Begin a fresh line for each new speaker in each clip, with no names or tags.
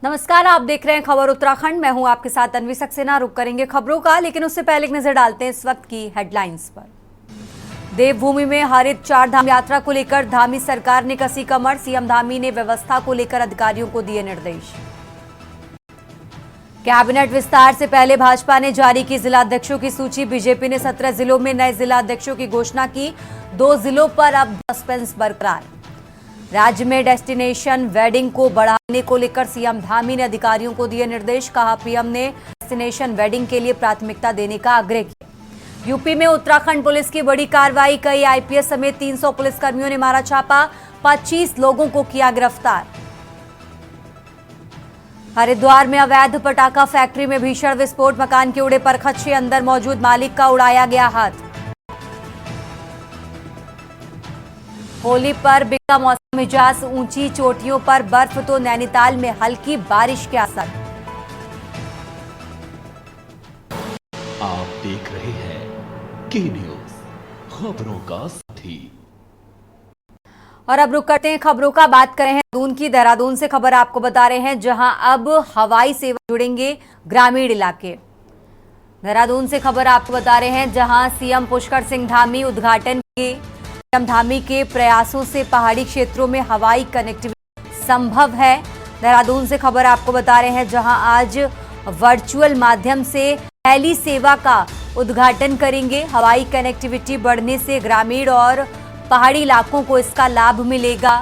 नमस्कार, आप देख रहे हैं खबर उत्तराखंड। मैं हूं आपके साथ तन्वी सक्सेना। रुक करेंगे खबरों का, लेकिन उससे पहले एक नजर डालते हैं इस वक्त की हेडलाइंस पर। देवभूमि में हरित चार धाम यात्रा को लेकर धामी सरकार ने कसी कमर। सीएम धामी ने व्यवस्था को लेकर अधिकारियों को दिए निर्देश। कैबिनेट विस्तार से पहले भाजपा ने जारी की जिलाध्यक्षों की सूची। बीजेपी ने 17 जिलों में नए जिलाध्यक्षों की घोषणा की। 2 जिलों पर अब सस्पेंस बरकरार। राज्य में डेस्टिनेशन वेडिंग को बढ़ाने को लेकर सीएम धामी ने अधिकारियों को दिए निर्देश। कहा, पीएम ने डेस्टिनेशन वेडिंग के लिए प्राथमिकता देने का आग्रह किया। यूपी में उत्तराखंड पुलिस की बड़ी कार्रवाई। कई आईपीएस समेत 300 पुलिसकर्मियों ने मारा छापा। 25 लोगों को किया गिरफ्तार। हरिद्वार में अवैध पटाखा फैक्ट्री में भीषण विस्फोट। मकान के उड़े परखच्चे, अंदर मौजूद मालिक का उड़ाया गया हाथ। होली पर बिगड़ा मौसम मिजाज। ऊंची चोटियों पर बर्फ तो नैनीताल में हल्की बारिश के आसार।
आप देख रहे हैं की न्यूज, खबरों का साथी।
और अब रुक करते हैं खबरों का। बात करें हैं देहरादून की। देहरादून से खबर आपको बता रहे हैं, जहां अब हवाई सेवा जुड़ेंगे ग्रामीण इलाके। देहरादून से खबर आपको बता रहे हैं, जहां सीएम पुष्कर सिंह धामी उद्घाटन के। सीएम धामी के प्रयासों से पहाड़ी क्षेत्रों में हवाई कनेक्टिविटी संभव है। देहरादून से खबर आपको बता रहे हैं, जहां आज वर्चुअल माध्यम से हेली सेवा का उद्घाटन करेंगे। हवाई कनेक्टिविटी बढ़ने से ग्रामीण और पहाड़ी इलाकों को इसका लाभ मिलेगा।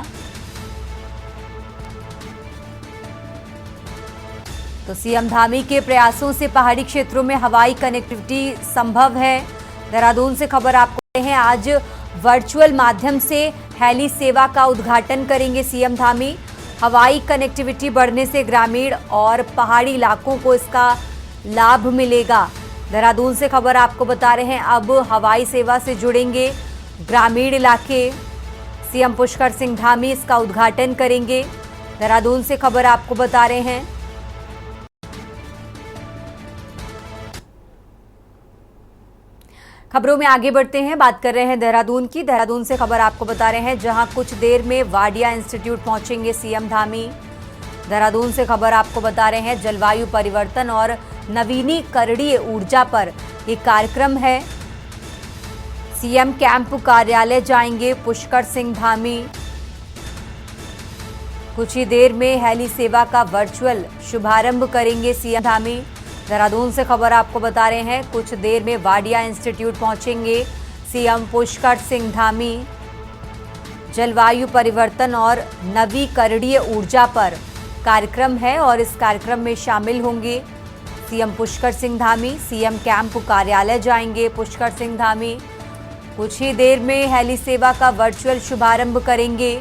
तो सीएम धामी के प्रयासों से पहाड़ी क्षेत्रों में हवाई कनेक्टिविटी संभव है। देहरादून से खबर आपको दे रहे हैं, आज वर्चुअल माध्यम से हेली सेवा का उद्घाटन करेंगे सीएम धामी। हवाई कनेक्टिविटी बढ़ने से ग्रामीण और पहाड़ी इलाकों को इसका लाभ मिलेगा। देहरादून से खबर आपको बता रहे हैं, अब हवाई सेवा से जुड़ेंगे ग्रामीण इलाके। सीएम पुष्कर सिंह धामी इसका उद्घाटन करेंगे। देहरादून से खबर आपको बता रहे हैं। खबरों में आगे बढ़ते हैं, बात कर रहे हैं देहरादून की। देहरादून से खबर आपको बता रहे हैं, जहां कुछ देर में वाडिया इंस्टीट्यूट पहुंचेंगे सीएम धामी। देहरादून से खबर आपको बता रहे हैं, जलवायु परिवर्तन और नवीनीकरणीय ऊर्जा पर एक कार्यक्रम है। सीएम कैंप कार्यालय जाएंगे पुष्कर सिंह धामी। कुछ ही देर में हेली सेवा का वर्चुअल शुभारंभ करेंगे सीएम धामी। देहरादून से खबर आपको बता रहे हैं, कुछ देर में वाडिया इंस्टीट्यूट पहुंचेंगे सीएम पुष्कर सिंह धामी। जलवायु परिवर्तन और नवीकरणीय ऊर्जा पर कार्यक्रम है और इस कार्यक्रम में शामिल होंगे CM Pushkar Singh Dhami. CM camp कार्यालय जाएंगे पुष्कर सिंह धामी। कुछ ही देर में हेली सेवा का वर्चुअल शुभारंभ करेंगे।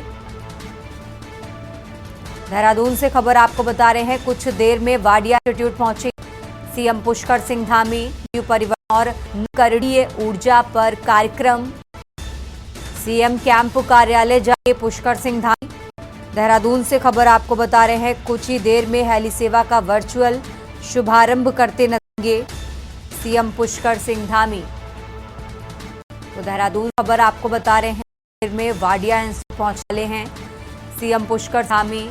देहरादून से खबर आपको बता रहे हैं, कुछ देर में वाडिया इंस्टीट्यूट पहुंचे सीएम पुष्कर सिंह धामी। परिवर्तन और नवीकरणीय ऊर्जा पर कार्यक्रम। सीएम कैंप कार्यालय जाए पुष्कर सिंह धामी। देहरादून से खबर आपको बता रहे हैं, कुछ ही देर में हेली सेवा का वर्चुअल शुभारंभ करते नजरेंगे सीएम पुष्कर सिंह धामी। तो देहरादून खबर आपको बता रहे हैं, देर में वाडिया इंस्टीट्यूट पहुंचने वाले हैं सीएम पुष्कर धामी।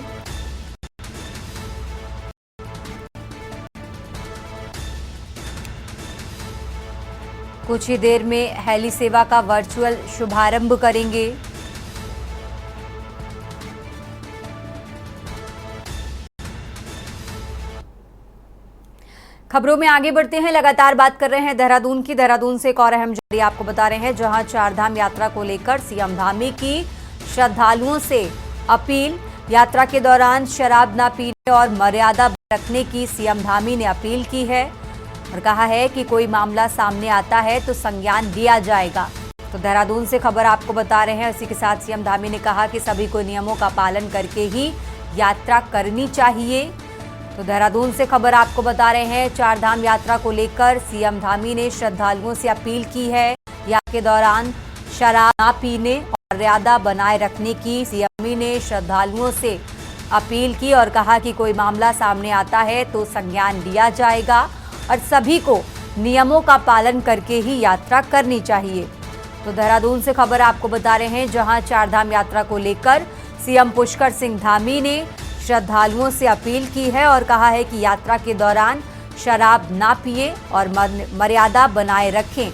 कुछ ही देर में हेली सेवा का वर्चुअल शुभारंभ करेंगे। खबरों में आगे बढ़ते हैं, लगातार बात कर रहे हैं देहरादून की। देहरादून से एक और अहम जानकारी आपको बता रहे हैं, जहां चारधाम यात्रा को लेकर सीएम धामी की श्रद्धालुओं से अपील। यात्रा के दौरान शराब न पीने और मर्यादा रखने की सीएम धामी ने अपील की है और कहा है कि कोई मामला सामने आता है तो संज्ञान लिया जाएगा। तो देहरादून से खबर आपको बता रहे हैं, इसी के साथ सीएम धामी ने कहा कि सभी को नियमों का पालन करके ही यात्रा करनी चाहिए। तो देहरादून से खबर आपको बता रहे हैं, चारधाम यात्रा को लेकर सीएम धामी ने श्रद्धालुओं से अपील की है। यात्रा के दौरान शराब न पीने और मर्यादा बनाए रखने की सीएम ने श्रद्धालुओं से अपील की और कहा कि कोई मामला सामने आता है तो संज्ञान लिया जाएगा और सभी को नियमों का पालन करके ही यात्रा करनी चाहिए। तो देहरादून से खबर आपको बता रहे हैं, जहां चारधाम यात्रा को लेकर सीएम पुष्कर सिंह धामी ने श्रद्धालुओं से अपील की है और कहा है कि यात्रा के दौरान शराब ना पिए और मर्यादा बनाए रखें।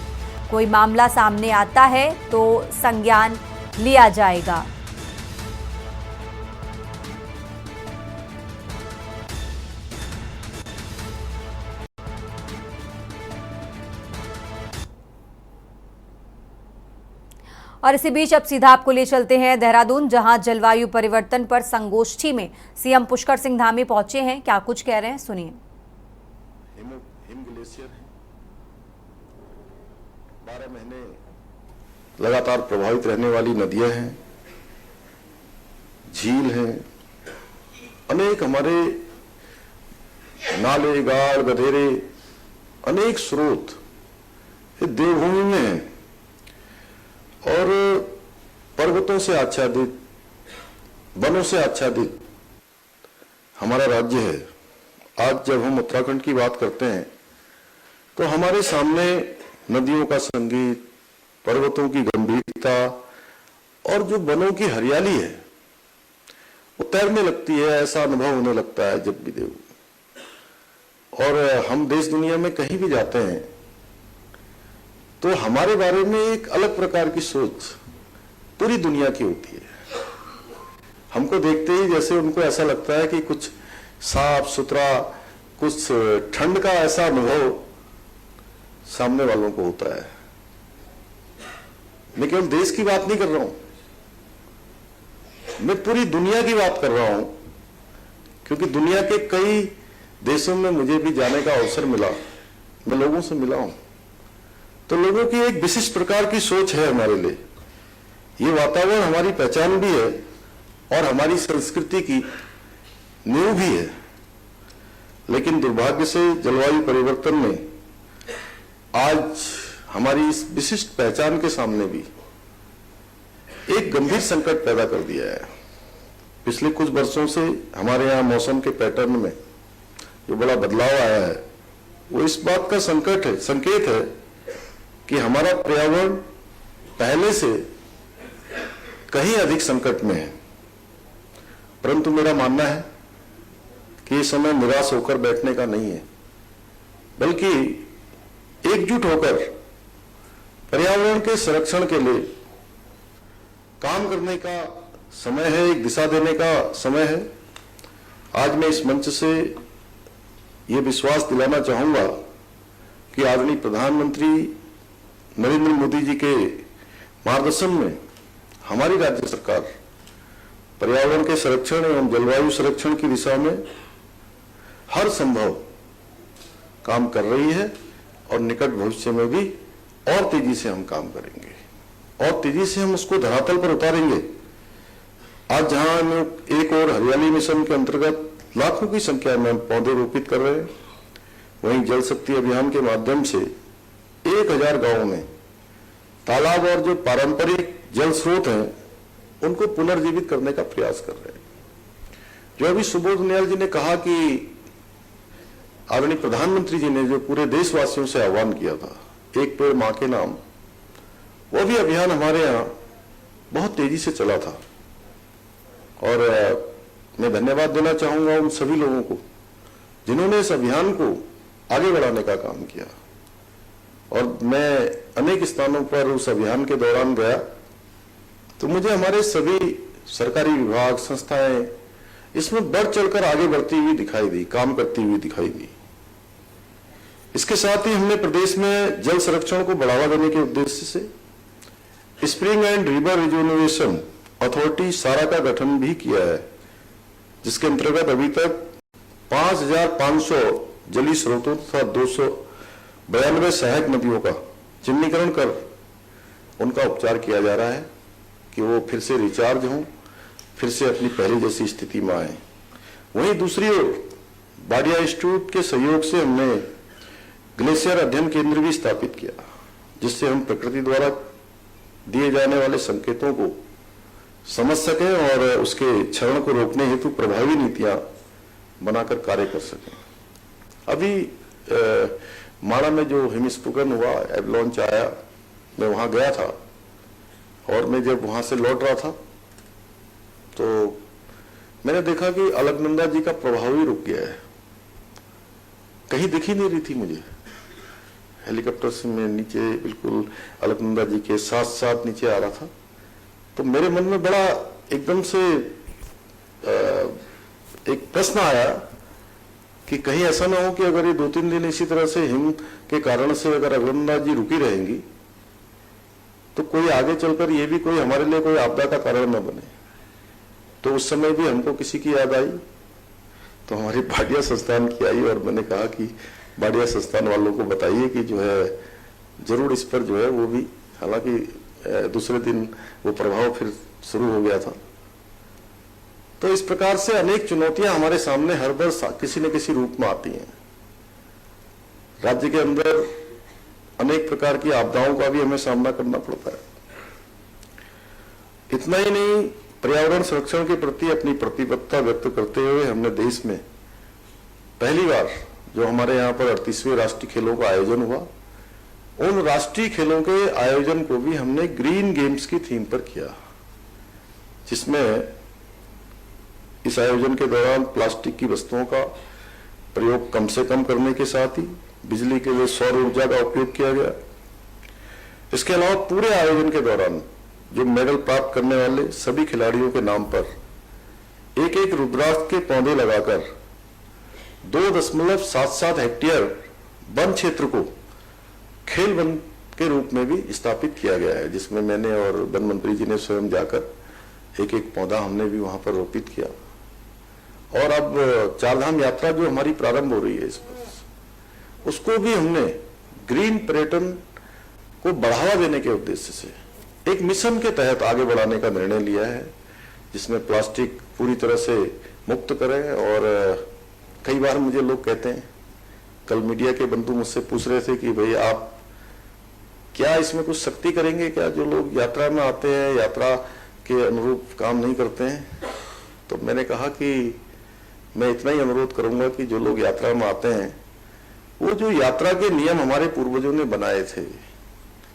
कोई मामला सामने आता है तो संज्ञान लिया जाएगा। और इसी बीच अब सीधा आपको ले चलते हैं देहरादून, जहां जलवायु परिवर्तन पर संगोष्ठी में सीएम पुष्कर सिंह धामी पहुंचे हैं। क्या कुछ कह रहे हैं, सुनिए।
हिम ग्लेशियर है, 12 महीने लगातार प्रभावित रहने वाली नदियां हैं, झील हैं, अनेक हमारे नाले, गाड़, गधेरे, अनेक स्रोत देवभूमि में हैं और पर्वतों से आच्छादित, वनों से आच्छादित हमारा राज्य है। आज जब हम उत्तराखंड की बात करते हैं तो हमारे सामने नदियों का संगीत, पर्वतों की गंभीरता और जो वनों की हरियाली है वो तैरने लगती है। ऐसा अनुभव होने लगता है जब भी देखो। और हम देश दुनिया में कहीं भी जाते हैं तो हमारे बारे में एक अलग प्रकार की सोच पूरी दुनिया की होती है। हमको देखते ही जैसे उनको ऐसा लगता है कि कुछ साफ सुथरा, कुछ ठंड का ऐसा अनुभव सामने वालों को होता है। मैं केवल देश की बात नहीं कर रहा हूं, मैं पूरी दुनिया की बात कर रहा हूं, क्योंकि दुनिया के कई देशों में मुझे भी जाने का अवसर मिला, मैं लोगों से मिला हूं। तो लोगों की एक विशिष्ट प्रकार की सोच है हमारे लिए। ये वातावरण हमारी पहचान भी है और हमारी संस्कृति की नींव भी है। लेकिन दुर्भाग्य से जलवायु परिवर्तन ने आज हमारी इस विशिष्ट पहचान के सामने भी एक गंभीर संकट पैदा कर दिया है। पिछले कुछ वर्षों से हमारे यहाँ मौसम के पैटर्न में जो बड़ा बदलाव आया है वो इस बात का संकेत है कि हमारा पर्यावरण पहले से कहीं अधिक संकट में है। परंतु मेरा मानना है कि ये समय निराश होकर बैठने का नहीं है, बल्कि एकजुट होकर पर्यावरण के संरक्षण के लिए काम करने का समय है, एक दिशा देने का समय है। आज मैं इस मंच से ये विश्वास दिलाना चाहूंगा कि आदरणीय प्रधानमंत्री नरेंद्र मोदी जी के मार्गदर्शन में हमारी राज्य सरकार पर्यावरण के संरक्षण एवं जलवायु संरक्षण की दिशा में हर संभव काम कर रही है और निकट भविष्य में भी और तेजी से हम काम करेंगे और तेजी से हम उसको धरातल पर उतारेंगे। आज जहां हम एक और हरियाली मिशन के अंतर्गत लाखों की संख्या में पौधे रोपित कर रहे हैं, वहीं जल शक्ति अभियान के माध्यम से 1000 गांवों में तालाब और जो पारंपरिक जल स्रोत हैं उनको पुनर्जीवित करने का प्रयास कर रहे हैं। जो अभी सुबोध उनियाल जी ने कहा कि आदरणीय प्रधानमंत्री जी ने जो पूरे देशवासियों से आह्वान किया था, एक पेड़ मां के नाम, वो भी अभियान हमारे यहाँ बहुत तेजी से चला था। और मैं धन्यवाद देना चाहूंगा उन सभी लोगों को जिन्होंने इस अभियान को आगे बढ़ाने का काम किया। और मैं अनेक स्थानों पर उस अभियान के दौरान गया तो मुझे हमारे सभी सरकारी विभाग, संस्थाएं इसमें बढ़ चढ़कर आगे बढ़ती हुई दिखाई दी, काम करती हुई दिखाई दी। इसके साथ ही हमने प्रदेश में जल संरक्षण को बढ़ावा देने के उद्देश्य से spring and river resolution authority सारा का गठन भी किया है, जिसके अंतर्गत अभी तक 5500 जलीय स्रोतों तथा 292 सहायक नदियों का चिन्हीकरण कर उनका उपचार किया जा रहा है कि वो फिर से रिचार्ज हों, फिर से अपनी पहले जैसी स्थिति में आए। वहीं दूसरी ओर बाडिया इंस्टीट्यूट के सहयोग से हमने ग्लेशियर अध्ययन केंद्र भी स्थापित किया, जिससे हम प्रकृति द्वारा दिए जाने वाले संकेतों को समझ सकें और उसके क्षरण को रोकने हेतु प्रभावी नीतियां बनाकर कार्य कर सकें। अभी माणा में जो हिमस्खलन हुआ, एवलांच आया, मैं वहां गया था और मैं जब वहां से लौट रहा था तो मैंने देखा कि अलकनंदा जी का प्रभाव ही रुक गया है, कहीं दिख ही नहीं रही थी मुझे। हेलीकॉप्टर से मैं नीचे बिल्कुल अलकनंदा जी के साथ साथ नीचे आ रहा था, तो मेरे मन में बड़ा एकदम से एक प्रश्न आया कि कहीं ऐसा ना हो कि अगर ये 2-3 दिन इसी तरह से हिम के कारण से अगर अलकनंदा जी रुकी रहेंगी तो कोई आगे चलकर ये भी कोई हमारे लिए कोई आपदा का कारण न बने। तो उस समय भी हमको किसी की याद आई, तो हमारी भाटिया संस्थान की आई, और मैंने कहा कि भाटिया संस्थान वालों को बताइए कि जो है जरूर इस पर जो है वो भी, हालांकि दूसरे दिन वो प्रभाव फिर शुरू हो गया था। तो इस प्रकार से अनेक चुनौतियां हमारे सामने हर वर्ष किसी न किसी रूप में आती हैं। राज्य के अंदर अनेक प्रकार की आपदाओं का भी हमें सामना करना पड़ता है। इतना ही नहीं, पर्यावरण संरक्षण के प्रति अपनी प्रतिबद्धता व्यक्त करते हुए हमने देश में पहली बार जो हमारे यहाँ पर 38वें राष्ट्रीय खेलों का आयोजन हुआ, उन राष्ट्रीय खेलों के आयोजन को भी हमने ग्रीन गेम्स की थीम पर किया, जिसमें इस आयोजन के दौरान प्लास्टिक की वस्तुओं का प्रयोग कम से कम करने के साथ ही बिजली के लिए सौर ऊर्जा का उपयोग किया गया। इसके अलावा पूरे आयोजन के दौरान जो मेडल प्राप्त करने वाले सभी खिलाड़ियों के नाम पर एक एक रुद्राक्ष के पौधे लगाकर 2.77 हेक्टेयर वन क्षेत्र को खेल वन के रूप में भी स्थापित किया गया है, जिसमें मैंने और वन मंत्री जी ने स्वयं जाकर एक एक पौधा हमने भी वहां पर रोपित किया। और अब चारधाम यात्रा जो हमारी प्रारंभ हो रही है इस वर्ष, उसको भी हमने ग्रीन पर्यटन को बढ़ावा देने के उद्देश्य से एक मिशन के तहत आगे बढ़ाने का निर्णय लिया है, जिसमें प्लास्टिक पूरी तरह से मुक्त करें। और कई बार मुझे लोग कहते हैं, कल मीडिया के बंधु मुझसे पूछ रहे थे कि भाई आप क्या इसमें कुछ सख्ती करेंगे क्या, जो लोग यात्रा में आते हैं यात्रा के अनुरूप काम नहीं करते हैं। तो मैंने कहा कि मैं इतना ही अनुरोध करूंगा कि जो लोग यात्रा में आते हैं, वो जो यात्रा के नियम हमारे पूर्वजों ने बनाए थे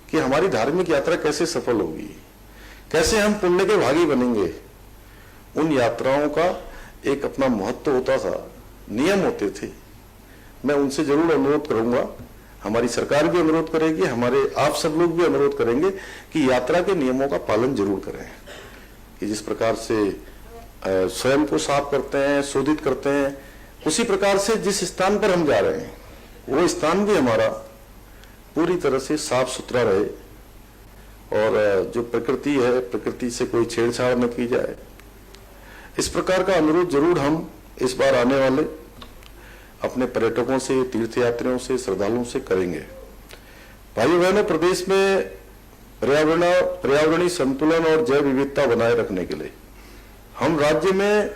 कि हमारी धार्मिक यात्रा कैसे सफल होगी, कैसे हम पुण्य के भागी बनेंगे, उन यात्राओं का एक अपना महत्व होता था, नियम होते थे। मैं उनसे जरूर अनुरोध करूंगा, हमारी सरकार भी अनुरोध करेगी, हमारे आप सब लोग भी अनुरोध करेंगे कि यात्रा के नियमों का पालन जरूर करें। कि जिस प्रकार से स्वयं को साफ करते हैं, शोधित करते हैं, उसी प्रकार से जिस स्थान पर हम जा रहे हैं वो स्थान भी हमारा पूरी तरह से साफ सुथरा रहे, और जो प्रकृति है, प्रकृति से कोई छेड़छाड़ न की जाए। इस प्रकार का अनुरोध जरूर हम इस बार आने वाले अपने पर्यटकों से, तीर्थयात्रियों से, श्रद्धालुओं से करेंगे। भाइयों बहनों, प्रदेश में पर्यावरणीय संतुलन और जैव विविधता बनाए रखने के लिए हम राज्य में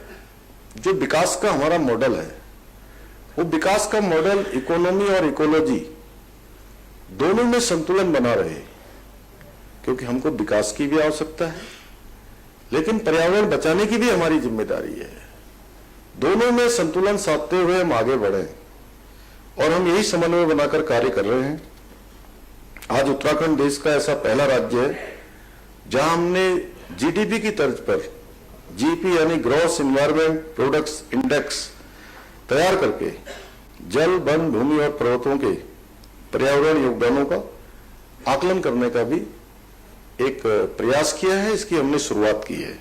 जो विकास का हमारा मॉडल है, वो विकास का मॉडल इकोनॉमी और इकोलॉजी दोनों में संतुलन बना रहे, क्योंकि हमको विकास की भी आवश्यकता है लेकिन पर्यावरण बचाने की भी हमारी जिम्मेदारी है। दोनों में संतुलन साधते हुए हम आगे बढ़े, और हम यही समन्वय बनाकर कार्य कर रहे हैं। आज उत्तराखंड देश का ऐसा पहला राज्य है जहां हमने जीडीपी की तर्ज पर जीपी यानी ग्रॉस इन्वायरमेंट प्रोडक्ट्स इंडेक्स तैयार करके जल, वन, भूमि और पर्वतों के पर्यावरण योगदानों का आकलन करने का भी एक प्रयास किया है। इसकी हमने शुरुआत की है।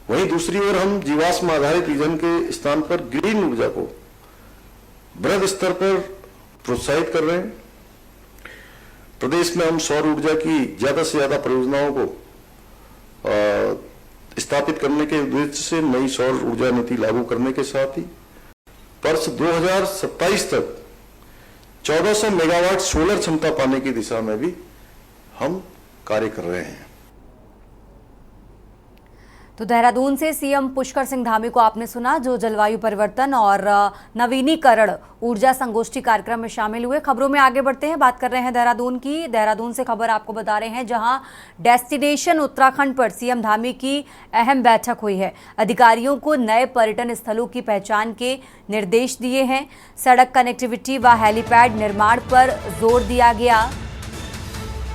वहीं दूसरी ओर हम जीवाश्म आधारित ईंधन के स्थान पर ग्रीन ऊर्जा को बृहद स्तर पर प्रोत्साहित कर रहे हैं। प्रदेश में हम सौर ऊर्जा की ज्यादा से ज्यादा परियोजनाओं को स्थापित करने के उद्देश्य से नई सौर ऊर्जा नीति लागू करने के साथ ही वर्ष 2027 तक 1400 मेगावाट सोलर क्षमता पाने की दिशा में भी हम कार्य कर रहे हैं।
तो देहरादून से सीएम पुष्कर सिंह धामी को आपने सुना, जो जलवायु परिवर्तन और नवीनीकरण ऊर्जा संगोष्ठी कार्यक्रम में शामिल हुए। खबरों में आगे बढ़ते हैं, बात कर रहे हैं देहरादून की। देहरादून से खबर आपको बता रहे हैं, जहां डेस्टिनेशन उत्तराखंड पर सीएम धामी की अहम बैठक हुई है। अधिकारियों को नए पर्यटन स्थलों की पहचान के निर्देश दिए हैं। सड़क कनेक्टिविटी व हेलीपैड निर्माण पर जोर दिया गया।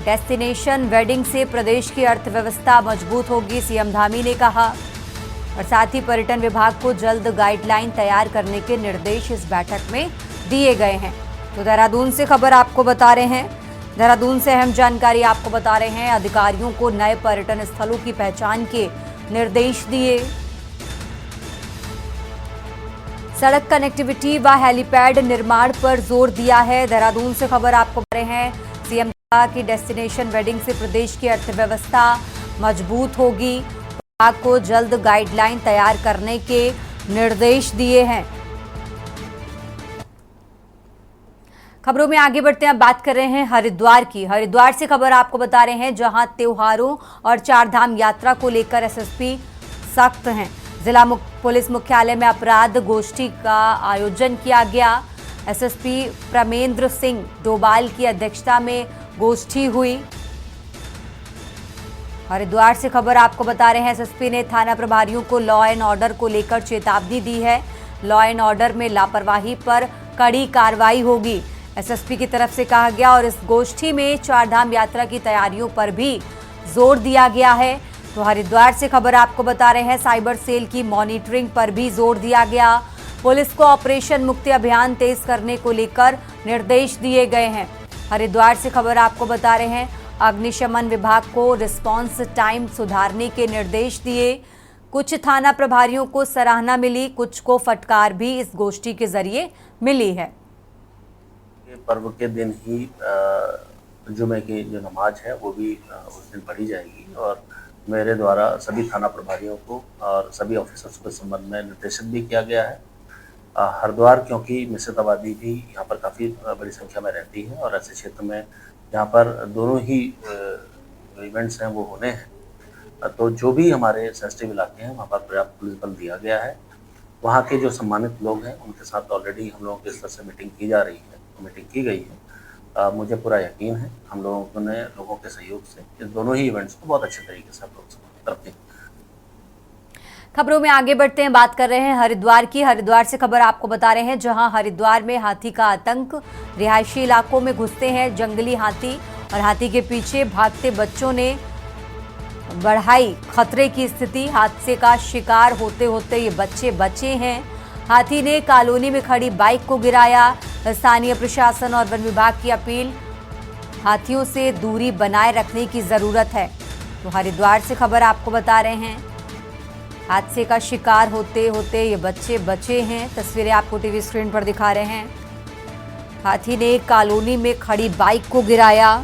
डेस्टिनेशन वेडिंग से प्रदेश की अर्थव्यवस्था मजबूत होगी, सीएम धामी ने कहा। और साथ ही पर्यटन विभाग को जल्द गाइडलाइन तैयार करने के निर्देश इस बैठक में दिए गए हैं। तो देहरादून से खबर आपको बता रहे हैं, देहरादून से अहम जानकारी आपको बता रहे हैं। अधिकारियों को नए पर्यटन स्थलों की पहचान के निर्देश दिए। सड़क कनेक्टिविटी व हेलीपैड निर्माण पर जोर दिया है। देहरादून से खबर आपको बता रहे हैं, सीएम की डेस्टिनेशन वेडिंग से प्रदेश की अर्थव्यवस्था मजबूत होगी। विभाग को जल्द गाइडलाइन तैयार करने के निर्देश दिए हैं। खबरों में आगे बढ़ते हैं, बात कर रहे हैं हरिद्वार की। हरिद्वार से खबर आपको बता रहे हैं, जहां त्योहारों और चारधाम यात्रा को लेकर एसएसपी सख्त हैं। जिला पुलिस मुख्यालय में अपराध गोष्ठी का आयोजन किया गया। एसएसपी प्रमेंद्र सिंह डोभाल की अध्यक्षता में गोष्ठी हुई। हरिद्वार से खबर आपको बता रहे हैं, एसएसपी ने थाना प्रभारियों को लॉ एंड ऑर्डर को लेकर चेतावनी दी है। लॉ एंड ऑर्डर में लापरवाही पर कड़ी कार्रवाई होगी, एसएसपी की तरफ से कहा गया। और इस गोष्ठी में चारधाम यात्रा की तैयारियों पर भी जोर दिया गया है। तो हरिद्वार से खबर आपको बता रहे हैं, साइबर सेल की मॉनिटरिंग पर भी जोर दिया गया। पुलिस को ऑपरेशन मुक्ति अभियान तेज करने को लेकर निर्देश दिए गए हैं। हरिद्वार से खबर आपको बता रहे हैं, अग्निशमन विभाग को रिस्पांस टाइम सुधारने के निर्देश दिए। कुछ थाना प्रभारियों को सराहना मिली, कुछ को फटकार भी इस गोष्ठी के जरिए मिली है।
पर्व के दिन ही जुमे की जो नमाज है वो भी उस दिन पढ़ी जाएगी और मेरे द्वारा सभी थाना प्रभारियों को और सभी ऑफिसर्स को इस संबंध में निर्देशित भी किया गया है। हरिद्वार क्योंकि मिश्रित आबादी भी यहाँ पर काफ़ी बड़ी संख्या में रहती है और ऐसे क्षेत्र में जहाँ पर दोनों ही इवेंट्स हैं वो होने हैं, तो जो भी हमारे सेंसिटिव इलाके हैं वहाँ पर पर्याप्त पुलिस बल दिया गया है। वहाँ के जो सम्मानित लोग हैं उनके साथ ऑलरेडी हम लोगों के स्तर से मीटिंग की जा रही है, मीटिंग की गई है। मुझे पूरा यकीन है हम लोगों ने लोगों के सहयोग से इस दोनों ही इवेंट्स को बहुत अच्छे तरीके से हम लोग करते हैं।
खबरों में आगे बढ़ते हैं, बात कर रहे हैं हरिद्वार की। हरिद्वार से खबर आपको बता रहे हैं, जहां हरिद्वार में हाथी का आतंक, रिहायशी इलाकों में घुसते हैं जंगली हाथी और हाथी के पीछे भागते बच्चों ने बढ़ाई खतरे की स्थिति। हादसे का शिकार होते होते ये बच्चे बचे हैं। हाथी ने कॉलोनी में खड़ी बाइक को गिराया। स्थानीय प्रशासन और वन विभाग की अपील, हाथियों से दूरी बनाए रखने की जरूरत है। तो हरिद्वार से खबर आपको बता रहे हैं, हादसे का शिकार होते होते ये बच्चे बचे हैं। तस्वीरें आपको टीवी स्क्रीन पर दिखा रहे हैं। हाथी ने कॉलोनी में खड़ी बाइक को गिराया।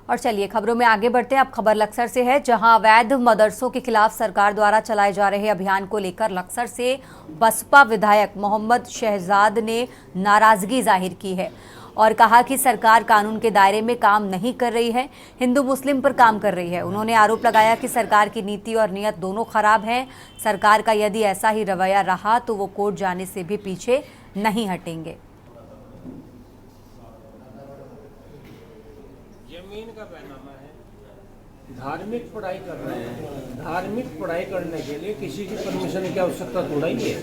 और चलिए खबरों में आगे बढ़ते हैं। अब खबर लक्सर से है, जहां अवैध मदरसों के खिलाफ सरकार द्वारा चलाए जा रहे अभियान को लेकर लक्सर से बसपा विधायक मोहम्मद शहजाद ने नाराजगी जाहिर की है और कहा कि सरकार कानून के दायरे में काम नहीं कर रही है, हिंदू मुस्लिम पर काम कर रही है। उन्होंने आरोप लगाया कि सरकार की नीति और नीयत दोनों खराब है। सरकार का यदि ऐसा ही रवैया रहा तो वो कोर्ट जाने से भी पीछे नहीं हटेंगे।
जमीन का पैनामा है, धार्मिक पढ़ाई कर रहे हैं। धार्मिक पढ़ाई करने के लिए किसी की परमिशन की आवश्यकता थोड़ा ही है।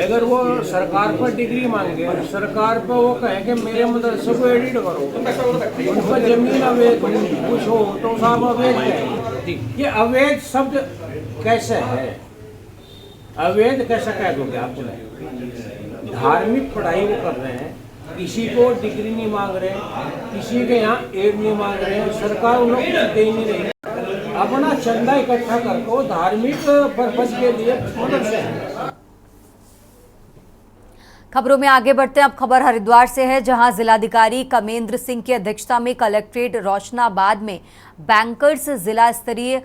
अगर वो सरकार पर डिग्री मांगे, सरकार पर वो कहे कि मेरे मदरसे को एडिट करो, उन पर जमीन अवैध कुछ हो तो साहब अवैध है। ये अवैध शब्द कैसे है? अवैध कैसे कह दोगे आप? धार्मिक पढ़ाई वो कर रहे हैं, किसी को डिग्री नहीं मांग रहे, किसी के यहाँ एड नहीं मांग रहे, सरकार उन लोगों को दे नहीं रही, अपना चंदा इकट्ठा करके धार्मिक पर्पज के लिए मदद से।
खबरों में आगे बढ़ते हैं। अब खबर हरिद्वार से है, जहां जिलाधिकारी कमेंद्र सिंह की अध्यक्षता में कलेक्ट्रेट रोशनाबाद में बैंकर्स जिला स्तरीय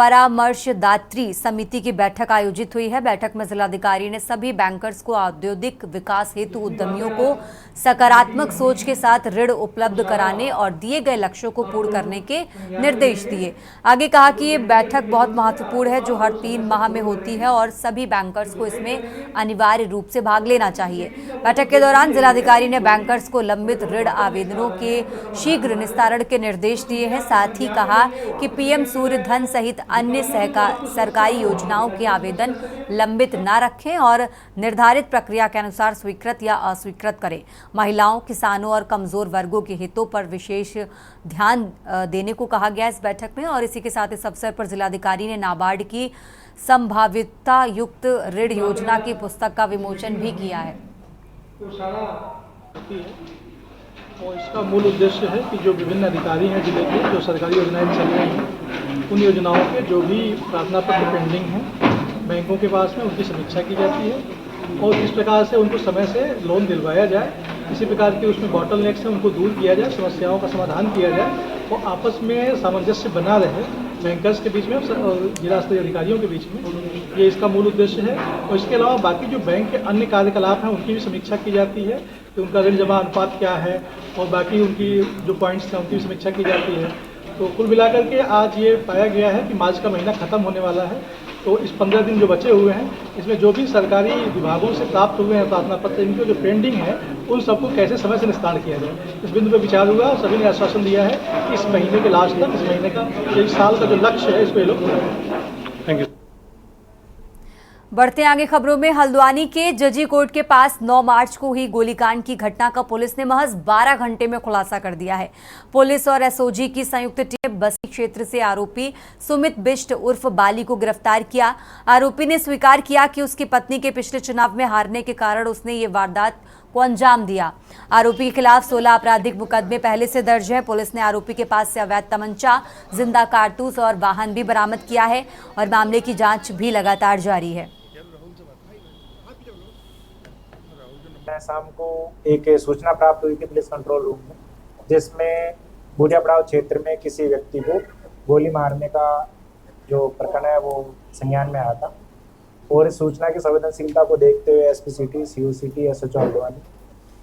परामर्शदात्री समिति की बैठक आयोजित हुई है। बैठक में जिलाधिकारी ने सभी बैंकर्स को औद्योगिक विकास हेतु उद्यमियों को सकारात्मक सोच के साथ ऋण उपलब्ध कराने और दिए गए लक्ष्यों को पूर्ण करने के निर्देश दिए। आगे कहा कि ये बैठक बहुत महत्वपूर्ण है जो हर 3 माह में होती है और सभी बैंकर्स को इसमें अनिवार्य रूप से भाग लेना चाहिए। बैठक के दौरान जिलाधिकारी ने बैंकर्स को लंबित ऋण आवेदनों के शीघ्र निस्तारण के निर्देश दिए हैं। साथ ही कहा कि पीएम सूर्य धन सहित अन्य सरकारी योजनाओं के आवेदन लंबित न रखें और निर्धारित प्रक्रिया के अनुसार स्वीकृत या अस्वीकृत करें। महिलाओं, किसानों और कमजोर वर्गों के हितों पर विशेष ध्यान देने को कहा गया इस बैठक में। और इसी के साथ इस अवसर पर जिलाधिकारी ने नाबार्ड की संभाव्यता युक्त ऋण योजना की पुस्तक का विमोचन भी किया है।
तो सारा और इसका मूल उद्देश्य है कि जो विभिन्न अधिकारी हैं जिले के, जो सरकारी योजनाएं चल रही हैं, उन योजनाओं के जो भी प्रार्थना पत्र पेंडिंग हैं बैंकों के पास में, उनकी समीक्षा की जाती है और किस प्रकार से उनको समय से लोन दिलवाया जाए, किसी प्रकार के उसमें बॉटलनेक्स हैं उनको दूर किया जाए, समस्याओं का समाधान किया जाए और आपस में सामंजस्य बना रहे बैंकर्स के बीच में और जिला स्तरीय अधिकारियों के बीच में। ये इसका मूल उद्देश्य है। और इसके अलावा बाकी जो बैंक के अन्य कार्यकलाप हैं उनकी भी समीक्षा की जाती है कि उनका ऋण जमा अनुपात क्या है और बाकी उनकी जो पॉइंट्स हैं उनकी भी समीक्षा की जाती है। तो कुल मिलाकर के आज ये पाया गया है कि मार्च का महीना ख़त्म होने वाला है, तो इस 15 दिन जो बचे हुए हैं इसमें जो भी सरकारी विभागों से प्राप्त हुए हैं प्रार्थना पत्र, इनके जो पेंडिंग है उन सबको कैसे समय से निस्तारण किया जाए, इस बिंदु पर विचार हुआ और सभी ने आश्वासन दिया है कि इस महीने के लास्ट तक, इस महीने का एक साल का जो लक्ष्य है इसको ये लोग पूरा करेंगे। Thank you.
बढ़ते आगे खबरों में, हल्द्वानी के जजी कोर्ट के पास 9 मार्च को हुई गोलीकांड की घटना का पुलिस ने महज 12 घंटे में खुलासा कर दिया है। पुलिस और एसओजी की संयुक्त टीम बस्ती क्षेत्र से आरोपी सुमित बिष्ट उर्फ बाली को गिरफ्तार किया। आरोपी ने स्वीकार किया कि उसकी पत्नी के पिछले चुनाव में हारने के कारण उसने ये वारदात को अंजाम दिया। आरोपी के खिलाफ 16 आपराधिक मुकदमे पहले से दर्ज है। पुलिस ने आरोपी के पास से अवैध तमंचा, जिंदा कारतूस और वाहन भी बरामद किया है और मामले की जांच भी लगातार जारी है।
शाम को एक सूचना प्राप्त हुई थी पुलिस कंट्रोल रूम में, जिसमें बूढ़िया पड़ाव क्षेत्र में किसी व्यक्ति को गोली मारने का जो प्रकरण है वो संज्ञान में आया था। और इस सूचना की संवेदनशीलता को देखते हुए SP city, CO city, SHO Haldwani,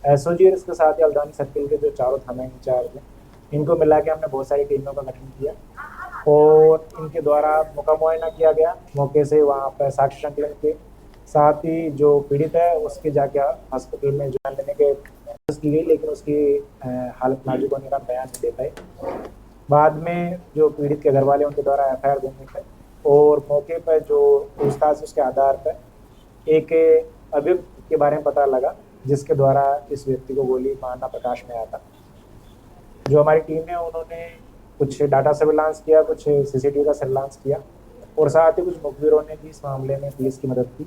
SOG और इसके साथ ही हल्द्वानी सर्किल के जो चारों थाना इंचार्ज हैं, इनको मिला के हमने बहुत सारी टीमों का गठन किया और इनके द्वारा मौका मुआयना किया गया। मौके से वहाँ पर साक्ष्य संकलन के साथ ही जो पीड़ित है उसके जाके हॉस्पिटल में जान लेने के कोशिश की गई, लेकिन उसकी हालत नाजुक होने का बयान नहीं दे पाए। बाद में जो पीड़ित के घर वाले उनके द्वारा एफआईआर देने पे और मौके पर जो पूछताछ उसके आधार पर एक अभियुक्त के बारे में पता लगा जिसके द्वारा इस व्यक्ति को गोली मारना प्रकाश में आया था। जो हमारी टीम है उन्होंने कुछ डाटा सर्विलांस किया, कुछ सीसीटीवी का सर्विलांस किया और साथ ही कुछ मुखबिरों ने भी इस मामले में पुलिस की मदद की।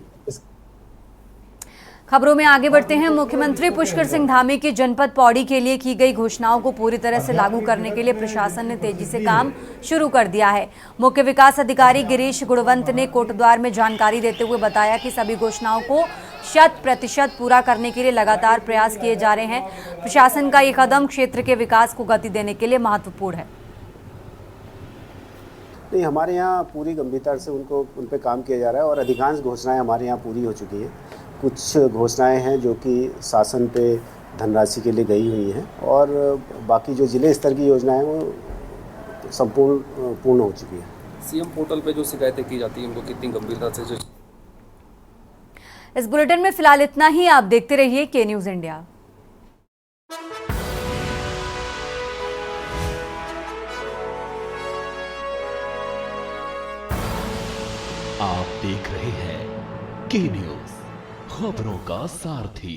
खबरों में आगे बढ़ते हैं। मुख्यमंत्री पुष्कर सिंह धामी की जनपद पौड़ी के लिए की गई घोषणाओं को पूरी तरह से लागू करने के लिए प्रशासन ने तेजी से काम शुरू कर दिया है। मुख्य विकास अधिकारी गिरीश गुणवंत ने कोटद्वार में जानकारी देते हुए बताया कि सभी घोषणाओं को 100% पूरा करने के लिए लगातार प्रयास किए जा रहे हैं। प्रशासन का ये कदम क्षेत्र के विकास को गति देने के लिए महत्वपूर्ण है।
नहीं, हमारे यहाँ पूरी गंभीरता से उन पे काम किया जा रहा है और अधिकांश घोषणाएं हमारे यहाँ पूरी हो चुकी हैं। कुछ घोषणाएं हैं जो कि शासन पे धनराशि के लिए गई हुई हैं और बाकी जो जिले स्तर की योजनाएं हैं वो पूर्ण हो चुकी है।
सीएम पोर्टल पे जो शिकायतें की जाती हैं उनको कितनी गंभीरता से
इस बुलेटिन में फिलहाल इतना ही। आप देखते रहिए के न्यूज़ इंडिया।
आप देख रहे हैं के न्यूज़, खबरों का सारथी।